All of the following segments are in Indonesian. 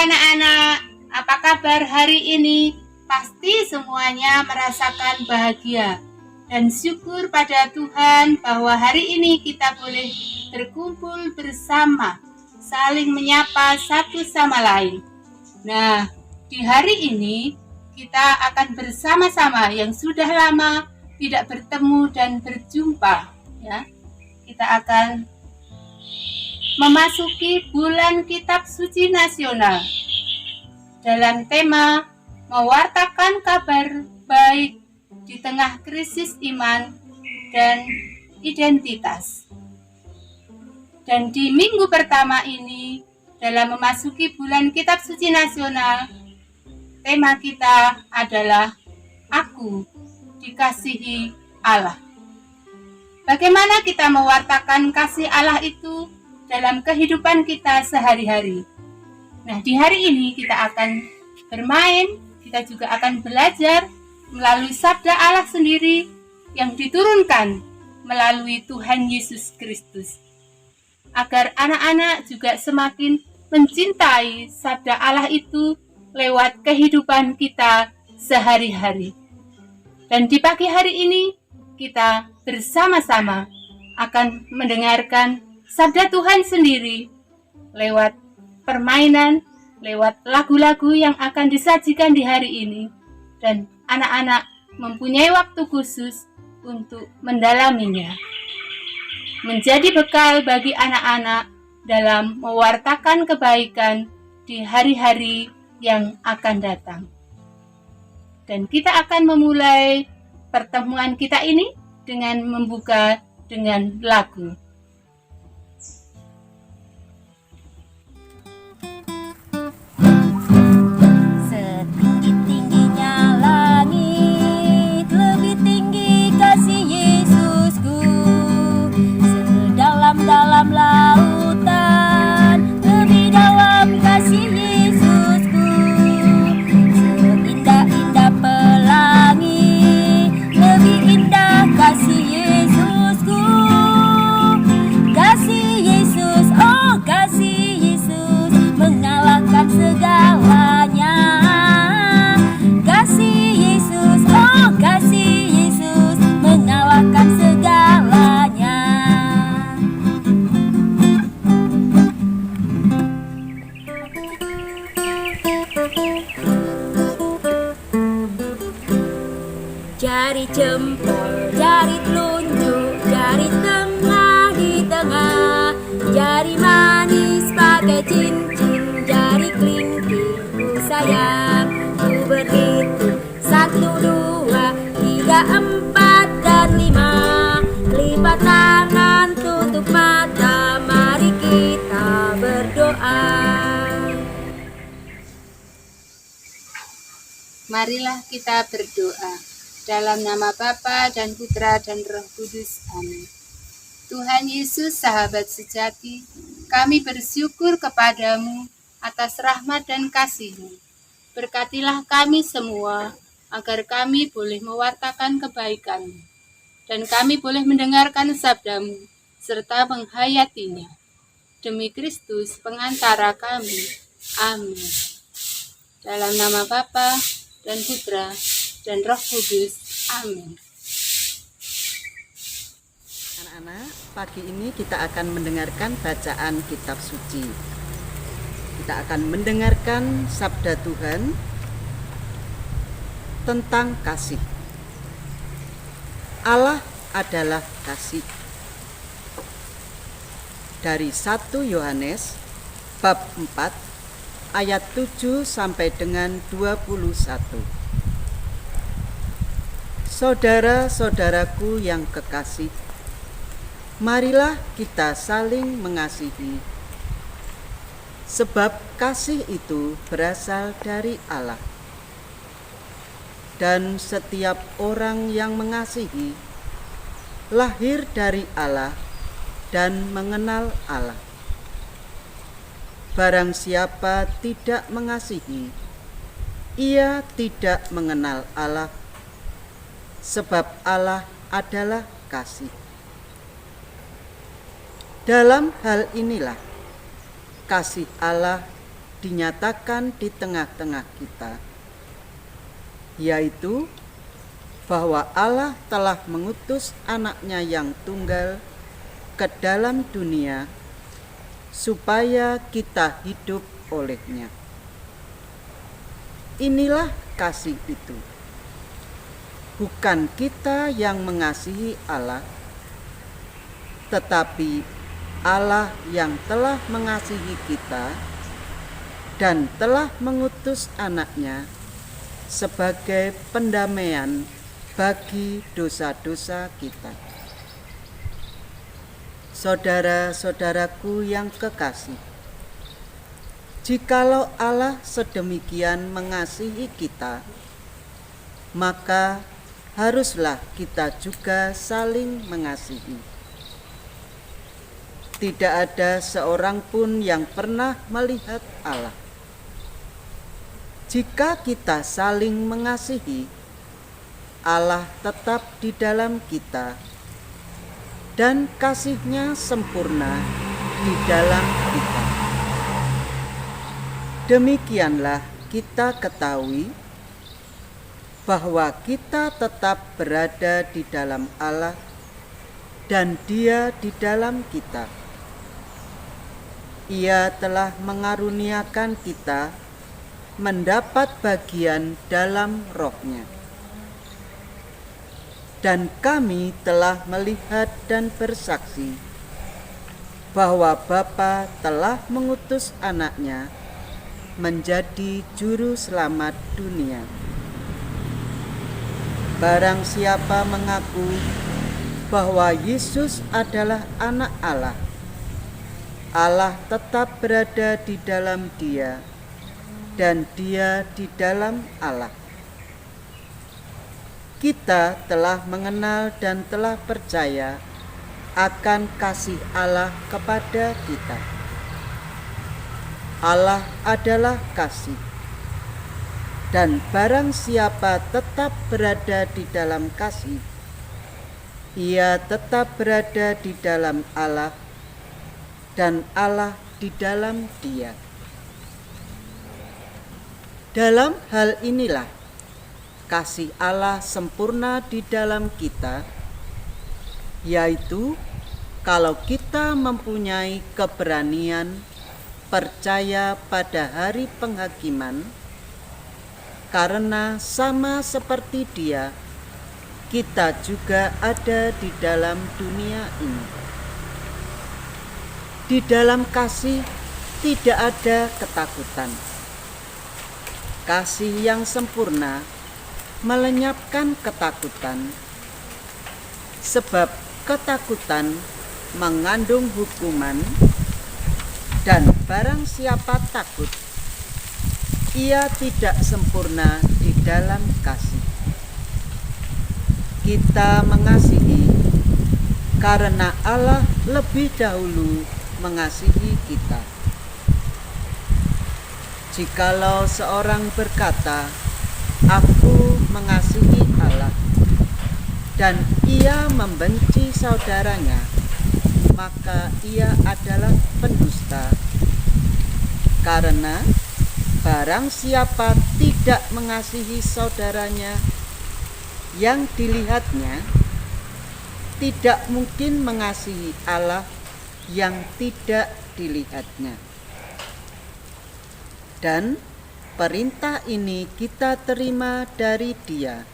anak-anak, apa kabar hari ini? Pasti semuanya merasakan bahagia dan syukur pada Tuhan bahwa hari ini kita boleh berkumpul bersama, saling menyapa satu sama lain. Nah, di hari ini kita akan bersama-sama yang sudah lama tidak bertemu dan berjumpa, ya. Kita akan memasuki bulan Kitab Suci Nasional dalam tema mewartakan kabar baik di tengah krisis iman dan identitas. Dan di minggu pertama ini, dalam memasuki bulan Kitab Suci Nasional, tema kita adalah Aku dikasihi Allah. Bagaimana kita mewartakan kasih Allah itu dalam kehidupan kita sehari-hari? Nah, di hari ini kita akan bermain, kita juga akan belajar melalui sabda Allah sendiri yang diturunkan melalui Tuhan Yesus Kristus. Agar anak-anak juga semakin mencintai sabda Allah itu lewat kehidupan kita sehari-hari. Dan di pagi hari ini kita bersama-sama akan mendengarkan sabda Tuhan sendiri lewat permainan, lewat lagu-lagu yang akan disajikan di hari ini. Dan anak-anak mempunyai waktu khusus untuk mendalaminya. Menjadi bekal bagi anak-anak dalam mewartakan kebaikan di hari-hari yang akan datang. Dan kita akan memulai pertemuan kita ini dengan membuka dengan lagu. Setinggi-tingginya langit, lebih tinggi kasih Yesusku. Sedalam-dalam lautan, lebih dalam kasih Yesusku. Seindah-indah pelangi, lebih indah kasih Yesusku. Kasih Yesus, oh kasih Yesus, mengalahkan segalanya. Kasih Yesus, oh kasih Yesus, mengalahkan segalanya. Jari jempol, jari telunjuk, jari tengah di tengah, jari manis pakai cincin, jari kelingking ku sayang, ku berhitung 1, 2, 3, 4 dan 5. Lipat tangan, tutup mata, mari kita berdoa. Marilah kita berdoa. Dalam nama Bapa dan Putra dan Roh Kudus. Amin. Tuhan Yesus, sahabat sejati, kami bersyukur kepadamu atas rahmat dan kasih-Mu. Berkatilah kami semua, agar kami boleh mewartakan kebaikan-Mu, dan kami boleh mendengarkan sabda-Mu, serta menghayatinya. Demi Kristus, pengantara kami. Amin. Dalam nama Bapa dan Putra dan Roh Kudus. Amin. Anak-anak, pagi ini kita akan mendengarkan bacaan kitab suci. Kita akan mendengarkan sabda Tuhan tentang kasih. Allah adalah kasih. Dari 1 Yohanes bab 4 ayat 7 sampai dengan 21. Saudara-saudaraku yang kekasih, marilah kita saling mengasihi, sebab kasih itu berasal dari Allah. Dan setiap orang yang mengasihi lahir dari Allah dan mengenal Allah. Barang siapa tidak mengasihi, ia tidak mengenal Allah, sebab Allah adalah kasih. Dalam hal inilah kasih Allah dinyatakan di tengah-tengah kita, yaitu bahwa Allah telah mengutus anaknya yang tunggal ke dalam dunia supaya kita hidup olehnya. Inilah kasih itu. Bukan kita yang mengasihi Allah, tetapi Allah yang telah mengasihi kita dan telah mengutus anaknya sebagai pendamaian bagi dosa-dosa kita. Saudara-saudaraku yang kekasih, jikalau Allah sedemikian mengasihi kita, maka haruslah kita juga saling mengasihi. Tidak ada seorang pun yang pernah melihat Allah. Jika kita saling mengasihi, Allah tetap di dalam kita dan kasih-Nya sempurna di dalam kita. Demikianlah kita ketahui bahwa kita tetap berada di dalam Allah dan Dia di dalam kita. Ia telah mengaruniakan kita mendapat bagian dalam Roh-Nya. Dan kami telah melihat dan bersaksi bahwa Bapa telah mengutus anaknya menjadi juru selamat dunia. Barang siapa mengaku bahwa Yesus adalah anak Allah, Allah tetap berada di dalam dia dan dia di dalam Allah. Kita telah mengenal dan telah percaya akan kasih Allah kepada kita. Allah adalah kasih, dan barang siapa tetap berada di dalam kasih, ia tetap berada di dalam Allah, dan Allah di dalam dia. Dalam hal inilah kasih Allah sempurna di dalam kita, yaitu kalau kita mempunyai keberanian percaya pada hari penghakiman, karena sama seperti Dia, kita juga ada di dalam dunia ini. Di dalam kasih tidak ada ketakutan. Kasih yang sempurna melenyapkan ketakutan, sebab ketakutan mengandung hukuman, dan barang siapa takut, ia tidak sempurna di dalam kasih. Kita mengasihi karena Allah lebih dahulu mengasihi kita. Jikalau seorang berkata, "Aku mengasihi Allah," dan ia membenci saudaranya, maka ia adalah pendusta. Karena barang siapa tidak mengasihi saudaranya yang dilihatnya, tidak mungkin mengasihi Allah yang tidak dilihatnya. Dan perintah ini kita terima dari Dia.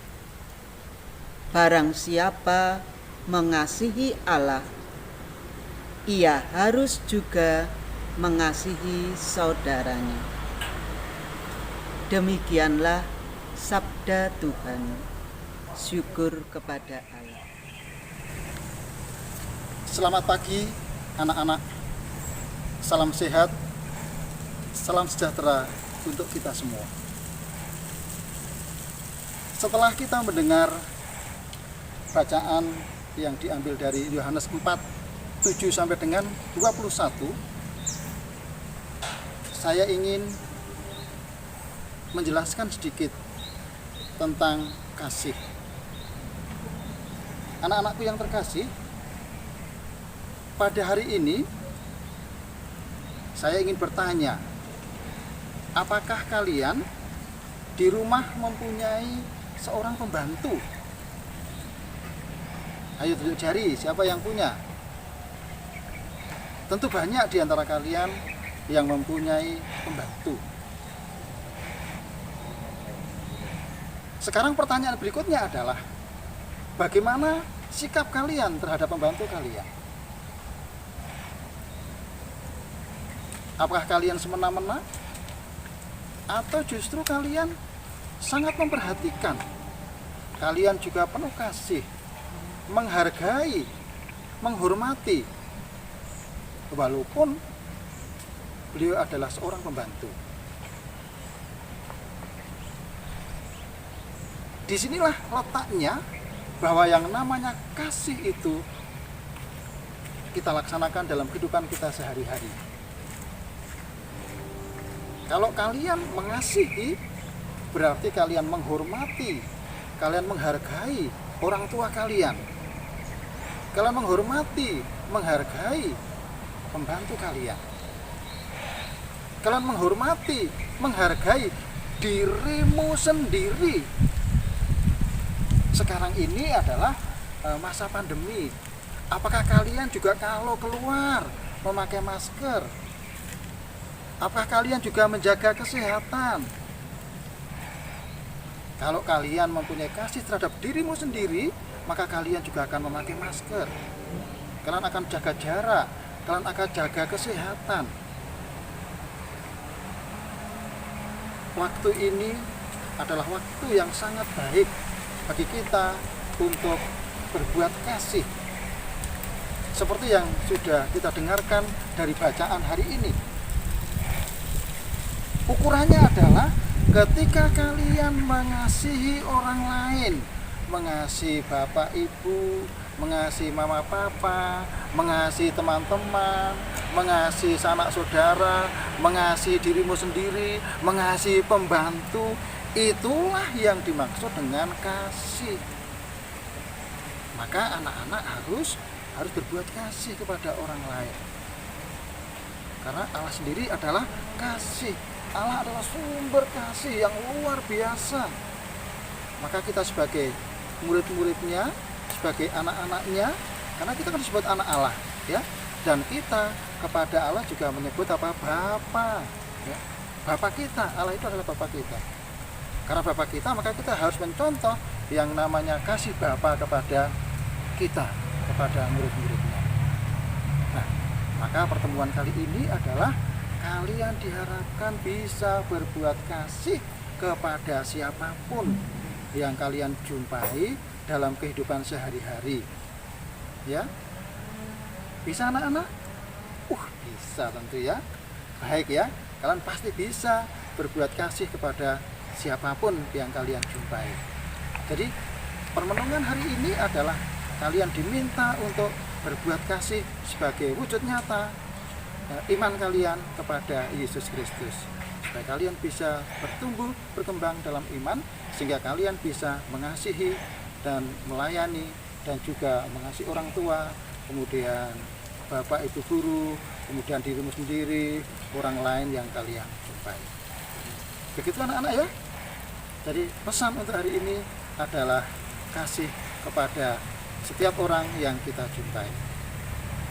Barang siapa mengasihi Allah, ia harus juga mengasihi saudaranya. Demikianlah sabda Tuhan. Syukur kepada Allah. Selamat pagi anak-anak. Salam sehat, salam sejahtera untuk kita semua. Setelah kita mendengar bacaan yang diambil dari Yohanes 4, 7 sampai dengan 21, saya ingin menjelaskan sedikit tentang kasih. Anak-anakku yang terkasih, pada hari ini saya ingin bertanya apakah kalian di rumah mempunyai seorang pembantu? Ayo tunjuk jari, siapa yang punya? Tentu banyak di antara kalian yang mempunyai pembantu. Sekarang pertanyaan berikutnya adalah, bagaimana sikap kalian terhadap pembantu kalian? Apakah kalian semena-mena? Atau justru kalian sangat memperhatikan? Kalian juga penuh kasih, menghargai, menghormati, walaupun beliau adalah seorang pembantu. Disinilah letaknya bahwa yang namanya kasih itu kita laksanakan dalam kehidupan kita sehari-hari. Kalau kalian mengasihi, berarti kalian menghormati, kalian menghargai orang tua kalian. Kalian menghormati, menghargai pembantu kalian. Kalian menghormati, menghargai dirimu sendiri. Sekarang ini adalah masa pandemi. Apakah kalian juga kalau keluar memakai masker? Apakah kalian juga menjaga kesehatan? Kalau kalian mempunyai kasih terhadap dirimu sendiri, maka kalian juga akan memakai masker. Kalian akan jaga jarak, kalian akan jaga kesehatan. Waktu ini adalah waktu yang sangat baik bagi kita untuk berbuat kasih. Seperti yang sudah kita dengarkan dari bacaan hari ini. Ukurannya adalah ketika kalian mengasihi orang lain, mengasihi bapak ibu, mengasihi mama papa, mengasihi teman-teman, mengasihi sanak saudara, mengasihi dirimu sendiri, mengasihi pembantu, itulah yang dimaksud dengan kasih. Maka anak-anak harus berbuat kasih kepada orang lain. Karena Allah sendiri adalah kasih. Allah adalah sumber kasih yang luar biasa. Maka kita sebagai murid-muridnya, sebagai anak-anaknya, karena kita kan disebut anak Allah, ya. Dan kita kepada Allah juga menyebut apa? Bapa, ya. Bapa kita, Allah itu adalah Bapa kita. Karena Bapa kita, maka kita harus mencontoh yang namanya kasih Bapa kepada kita, kepada murid-muridnya. Nah, maka pertemuan kali ini adalah kalian diharapkan bisa berbuat kasih kepada siapapun yang kalian jumpai dalam kehidupan sehari-hari. Ya, bisa anak-anak? Bisa tentu ya. Baik ya, kalian pasti bisa berbuat kasih kepada siapapun yang kalian jumpai. Jadi permenungan hari ini adalah kalian diminta untuk berbuat kasih sebagai wujud nyata iman kalian kepada Yesus Kristus, supaya kalian bisa bertumbuh, berkembang dalam iman, sehingga kalian bisa mengasihi dan melayani dan juga mengasihi orang tua, kemudian bapak ibu guru, kemudian dirimu sendiri, orang lain yang kalian jumpai. Begitu anak-anak ya. Jadi pesan untuk hari ini adalah kasih kepada setiap orang yang kita jumpai.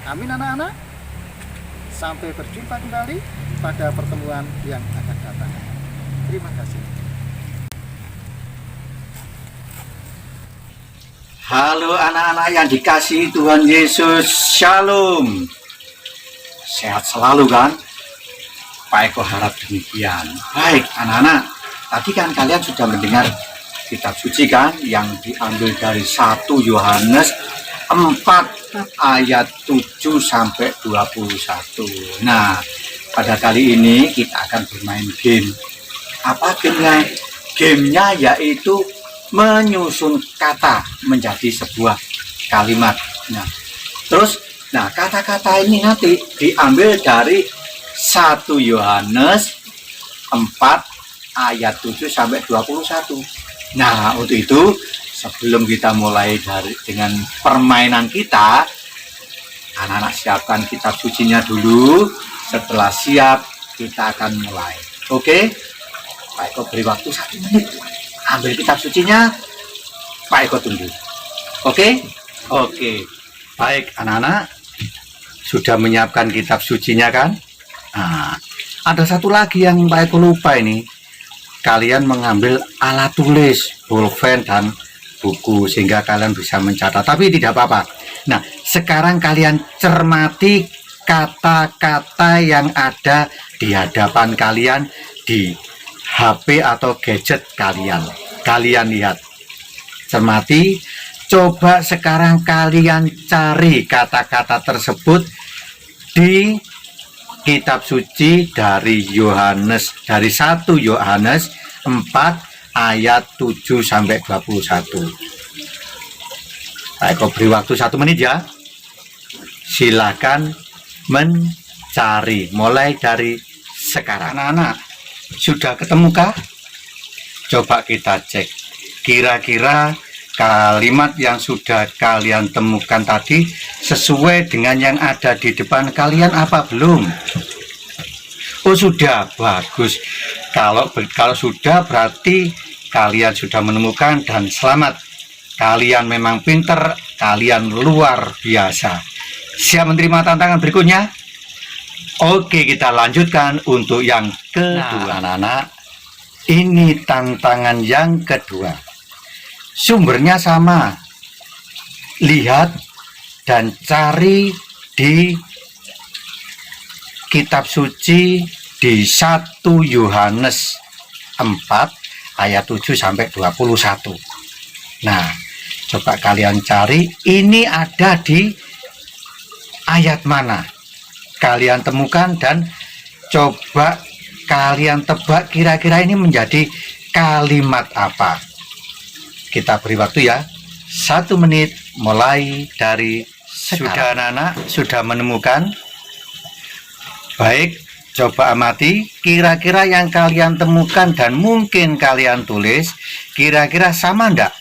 Amin anak-anak. Sampai berjumpa kembali pada pertemuan yang akan datang. Terima kasih. Halo anak-anak yang dikasihi Tuhan Yesus, Shalom. Sehat selalu kan? Pak Eko harap demikian. Baik anak-anak, tadi kan kalian sudah mendengar kitab suci kan, yang diambil dari 1 Yohanes 4 ayat 7 sampai 21. Nah, pada kali ini kita akan bermain game. Apa gamenya? Gamenya yaitu menyusun kata menjadi sebuah kalimat. Nah, terus kata-kata ini nanti diambil dari 1 Yohanes 4 ayat 7 sampai 21. Nah, untuk itu sebelum kita mulai dengan permainan kita, anak-anak siapkan kitab sucinya dulu. Setelah siap, kita akan mulai. Oke, Pak Eko beri waktu 1 menit. Ambil kitab sucinya, Pak Eko tunggu. Oke? Oke. Baik, anak-anak. Sudah menyiapkan kitab sucinya kan? Nah, ada satu lagi yang Pak Eko lupa ini. Kalian mengambil alat tulis, pulpen dan buku sehingga kalian bisa mencatat. Tapi tidak apa-apa. Nah, sekarang kalian cermati kata-kata yang ada di hadapan kalian di HP atau gadget kalian. Kalian lihat, cermati. Coba sekarang kalian cari kata-kata tersebut di kitab suci dari Yohanes, dari 1 Yohanes 4 ayat 7 sampai 21. Pak Eko beri waktu 1 menit ya. Silakan mencari mulai dari sekarang. Anak-anak, sudah ketemukah? Coba kita cek. Kira-kira kalimat yang sudah kalian temukan tadi sesuai dengan yang ada di depan kalian apa belum? Oh sudah, bagus. Kalau sudah berarti kalian sudah menemukan dan selamat. Kalian memang pinter, kalian luar biasa. Siap menerima tantangan berikutnya? Oke, kita lanjutkan untuk yang kedua. Anak-anak, ini tantangan yang kedua. Sumbernya sama. Lihat dan cari di kitab suci di 1 Yohanes 4 ayat 7 sampai 21. Nah, coba kalian cari ini ada di ayat mana. Kalian temukan dan coba kalian tebak kira-kira ini menjadi kalimat apa. Kita beri waktu ya, 1 menit mulai dari sekarang. Sudah anak-anak, sudah menemukan? Baik, coba amati kira-kira yang kalian temukan dan mungkin kalian tulis, kira-kira sama enggak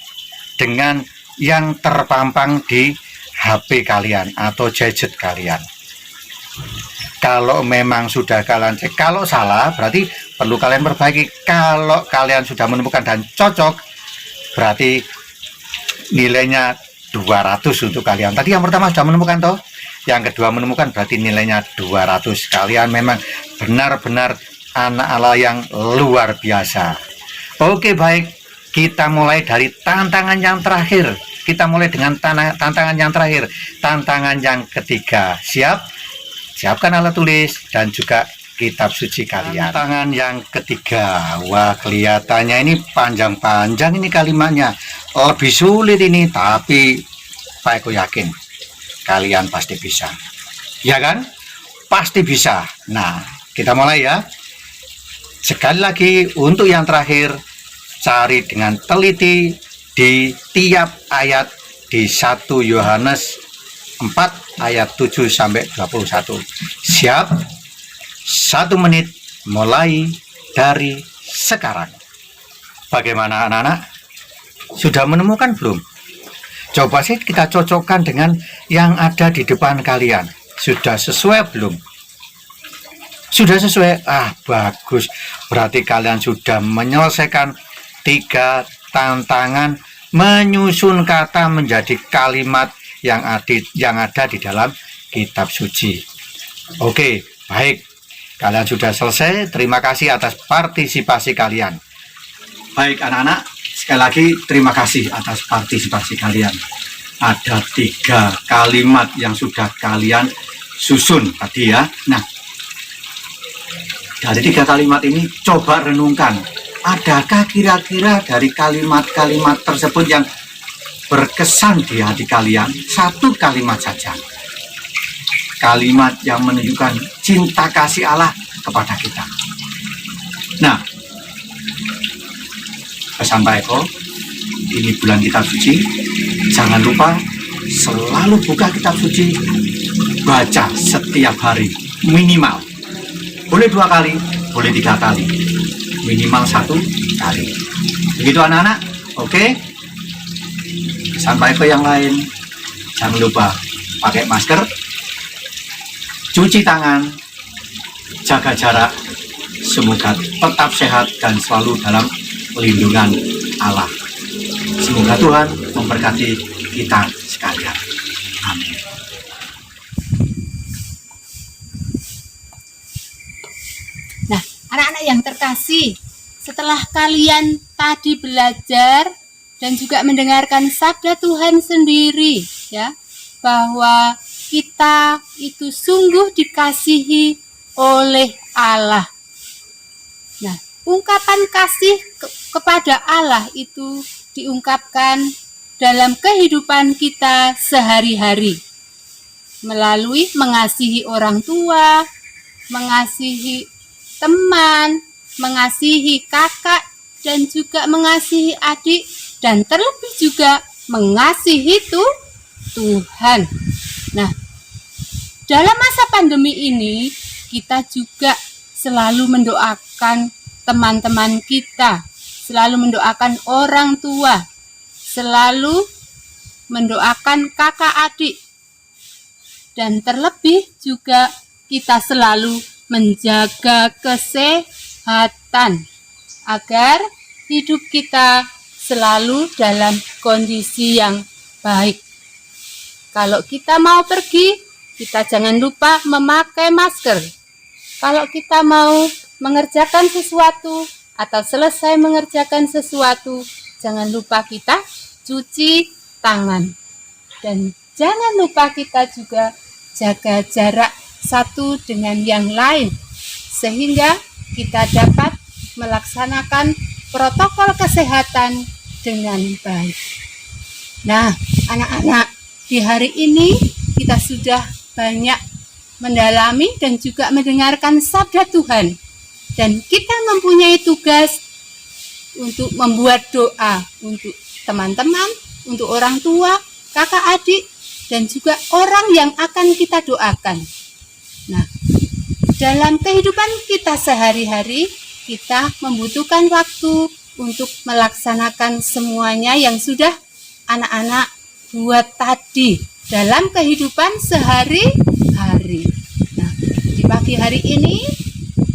dengan yang terpampang di HP kalian atau gadget kalian. Kalau memang sudah kalian cek, kalau salah berarti perlu kalian perbaiki. Kalau kalian sudah menemukan dan cocok, berarti nilainya 200 untuk kalian. Tadi yang pertama sudah menemukan toh, yang kedua menemukan berarti nilainya 200. Kalian memang benar-benar anak Allah yang luar biasa. Oke, baik, kita mulai dari tantangan yang terakhir. Kita mulai dengan tantangan yang terakhir, tantangan yang ketiga. Siap? Siapkan alat tulis dan juga kitab suci kalian. Tantangan yang ketiga. Wah, kelihatannya ini panjang-panjang ini kalimatnya. Lebih sulit ini, tapi Pak Eko yakin kalian pasti bisa. Ya kan? Pasti bisa. Nah, kita mulai ya. Sekali lagi untuk yang terakhir, cari dengan teliti di tiap ayat di 1 Yohanes 4 ayat 7 sampai 21. Siap? 1 menit mulai dari sekarang. Bagaimana anak-anak? Sudah menemukan belum? Coba sih kita cocokkan dengan yang ada di depan kalian. Sudah sesuai belum? Sudah sesuai? Ah, bagus. Berarti kalian sudah menyelesaikan 3 tantangan menyusun kata menjadi kalimat yang ada di dalam kitab suci. Oke, baik. Kalian sudah selesai. Terima kasih atas partisipasi kalian. Baik anak-anak, sekali lagi terima kasih atas partisipasi kalian. Ada 3 kalimat yang sudah kalian susun tadi ya. Nah, dari 3 kalimat ini coba renungkan. Adakah kira-kira dari kalimat-kalimat tersebut yang berkesan di hati kalian? 1 kalimat saja. Kalimat yang menunjukkan cinta kasih Allah kepada kita. Nah, pesan Pak Eko, ini bulan kitab suci. Jangan lupa selalu buka kitab suci, baca setiap hari minimal. Boleh 2 kali, boleh 3 kali, minimal 1 kali. Begitu anak-anak? Oke? Sampai ke yang lain, jangan lupa pakai masker, cuci tangan, jaga jarak, semoga tetap sehat dan selalu dalam lindungan Allah. Semoga Tuhan memberkati kita sekalian. Amin. Nah, anak-anak yang terkasih, setelah kalian tadi belajar dan juga mendengarkan sabda Tuhan sendiri, ya, bahwa kita itu sungguh dikasihi oleh Allah. Nah, ungkapan kasih kepada Allah itu diungkapkan dalam kehidupan kita sehari-hari melalui mengasihi orang tua, mengasihi teman, mengasihi kakak, dan juga mengasihi adik, dan terlebih juga mengasihi Tuhan. Nah, dalam masa pandemi ini kita juga selalu mendoakan teman-teman kita, selalu mendoakan orang tua, selalu mendoakan kakak adik, dan terlebih juga kita selalu menjaga kesehatan agar hidup kita selalu dalam kondisi yang baik. Kalau kita mau pergi, kita jangan lupa memakai masker. Kalau kita mau mengerjakan sesuatu atau selesai mengerjakan sesuatu, jangan lupa kita cuci tangan. Dan jangan lupa kita juga jaga jarak satu dengan yang lain, sehingga kita dapat melaksanakan protokol kesehatan dengan baik. Nah, anak-anak, di hari ini kita sudah banyak mendalami dan juga mendengarkan sabda Tuhan. Dan kita mempunyai tugas untuk membuat doa untuk teman-teman, untuk orang tua, kakak adik, dan juga orang yang akan kita doakan. Nah, dalam kehidupan kita sehari-hari, kita membutuhkan waktu untuk melaksanakan semuanya yang sudah anak-anak buat tadi dalam kehidupan sehari-hari. Nah, di pagi hari ini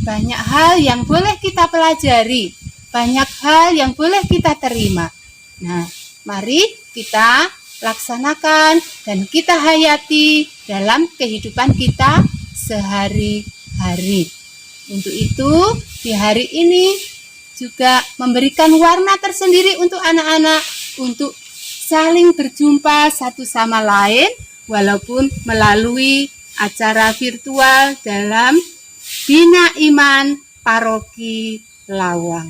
banyak hal yang boleh kita pelajari, banyak hal yang boleh kita terima. Nah, mari kita laksanakan dan kita hayati dalam kehidupan kita sehari-hari. Untuk itu, di hari ini juga memberikan warna tersendiri untuk anak-anak untuk saling berjumpa satu sama lain walaupun melalui acara virtual dalam Bina Iman Paroki Lawang.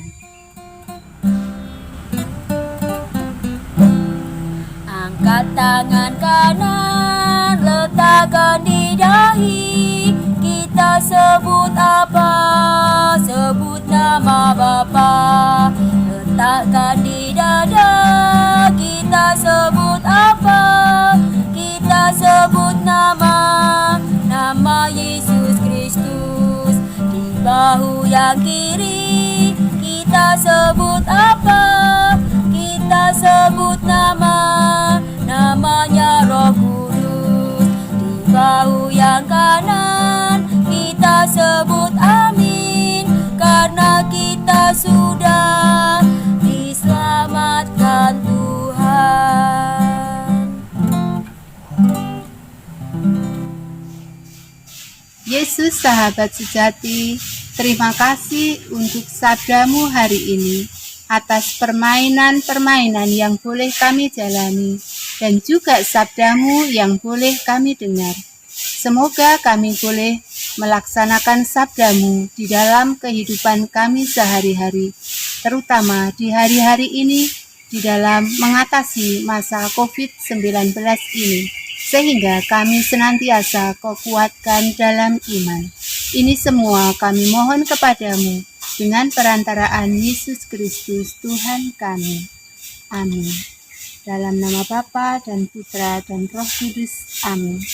Angkat tangan kanan, letakkan di dahi. Kita sebut apa? Sebut nama Bapa. Letakkan di dada. Kita sebut apa? Kita sebut nama Yesus Kristus. Di bahu yang kiri kita sebut apa? Kita sebut namanya Roh Kudus. Di bahu yang kanan kita sebut amin, karena kita sudah diselamatkan Tuhan. Yesus sahabat sejati, terima kasih untuk sabdamu hari ini, atas permainan-permainan yang boleh kami jalani, dan juga sabdamu yang boleh kami dengar. Semoga kami boleh melaksanakan sabdamu di dalam kehidupan kami sehari-hari, terutama di hari-hari ini di dalam mengatasi masa COVID-19 ini, sehingga kami senantiasa kau kuatkan dalam iman. Ini semua kami mohon kepadamu dengan perantaraan Yesus Kristus Tuhan kami. Amin. Dalam nama Bapa dan Putra dan Roh Kudus. Amin.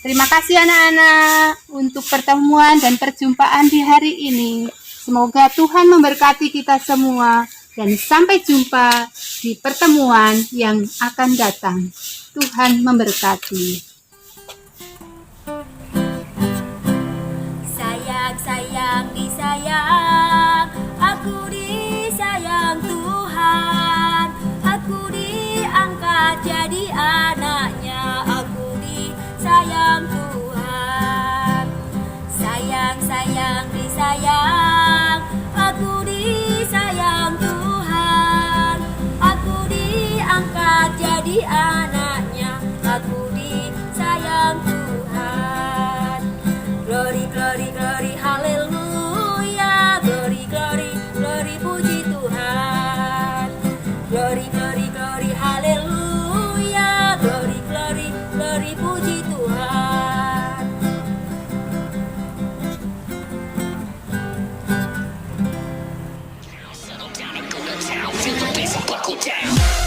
Terima kasih anak-anak untuk pertemuan dan perjumpaan di hari ini. Semoga Tuhan memberkati kita semua dan sampai jumpa di pertemuan yang akan datang. Tuhan memberkati. Sayang, sayang, disayang. sayang, disayang. Aku disayang Tuhan. Aku diangkat jadi anaknya. Aku disayang Tuhan. Glory, glory, glory, haleluya. Glory, glory, glory, puji Tuhan. Glory, glory, glory, haleluya. Glory, glory, glory, puji Tuhan. Settle down and go to town. Feel the bass and buckle down.